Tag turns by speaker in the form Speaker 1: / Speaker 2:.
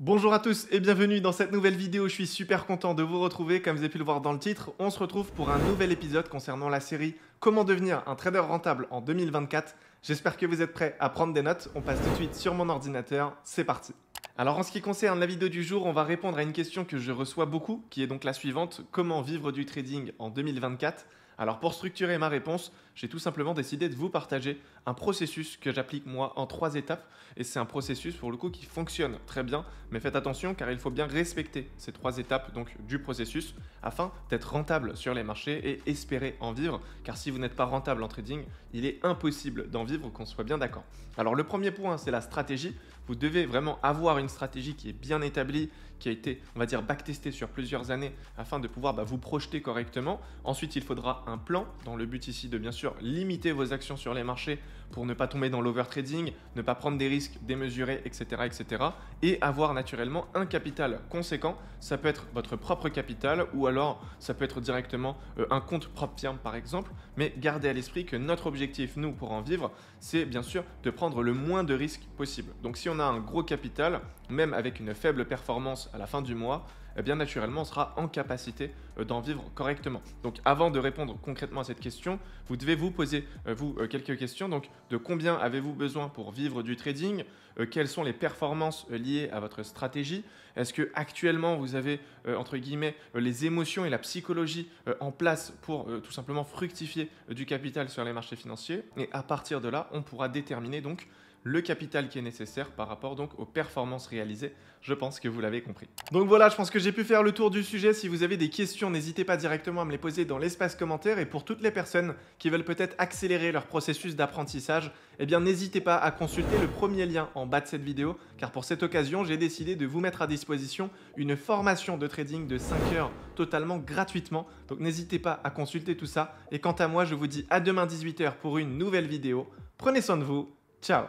Speaker 1: Bonjour à tous et bienvenue dans cette nouvelle vidéo, je suis super content de vous retrouver. Comme vous avez pu le voir dans le titre, on se retrouve pour un nouvel épisode concernant la série Comment devenir un trader rentable en 2024. J'espère que vous êtes prêts à prendre des notes, on passe tout de suite sur mon ordinateur, c'est parti. Alors en ce qui concerne la vidéo du jour, on va répondre à une question que je reçois beaucoup, qui est donc la suivante: comment vivre du trading en 2024? Alors pour structurer ma réponse, j'ai tout simplement décidé de vous partager un processus que j'applique moi en 3 étapes. Et c'est un processus pour le coup qui fonctionne très bien. Mais faites attention car il faut bien respecter ces 3 étapes donc, du processus afin d'être rentable sur les marchés et espérer en vivre. Car si vous n'êtes pas rentable en trading, il est impossible d'en vivre, qu'on soit bien d'accord. Alors le premier point, c'est la stratégie. Vous devez vraiment avoir une stratégie qui est bien établie, qui a été, on va dire, backtestée sur plusieurs années afin de pouvoir vous projeter correctement. Ensuite, il faudra un plan dans le but ici de bien sûr limiter vos actions sur les marchés pour ne pas tomber dans l'overtrading, ne pas prendre des risques démesurés, etc., etc. Et avoir naturellement un capital conséquent. Ça peut être votre propre capital ou alors ça peut être directement un compte propre firme par exemple. Mais gardez à l'esprit que notre objectif, nous, pour en vivre, c'est bien sûr de prendre le moins de risques possible. Donc si on a un gros capital, même avec une faible performance à la fin du mois, eh bien naturellement on sera en capacité d'en vivre correctement. Donc avant de répondre concrètement à cette question, vous devez vous poser quelques questions. Donc de combien avez-vous besoin pour vivre du trading? Quelles sont les performances liées à votre stratégie? Est-ce que actuellement vous avez entre guillemets les émotions et la psychologie en place pour tout simplement fructifier du capital sur les marchés financiers? Et à partir de là, on pourra déterminer donc le capital qui est nécessaire par rapport donc aux performances réalisées. Je pense que vous l'avez compris. Donc voilà, je pense que j'ai pu faire le tour du sujet. Si vous avez des questions, n'hésitez pas directement à me les poser dans l'espace commentaire. Et pour toutes les personnes qui veulent peut-être accélérer leur processus d'apprentissage, eh bien n'hésitez pas à consulter le premier lien en bas de cette vidéo, car pour cette occasion, j'ai décidé de vous mettre à disposition une formation de trading de 5 heures totalement gratuitement. Donc n'hésitez pas à consulter tout ça. Et quant à moi, je vous dis à demain 18 h pour une nouvelle vidéo. Prenez soin de vous. Ciao!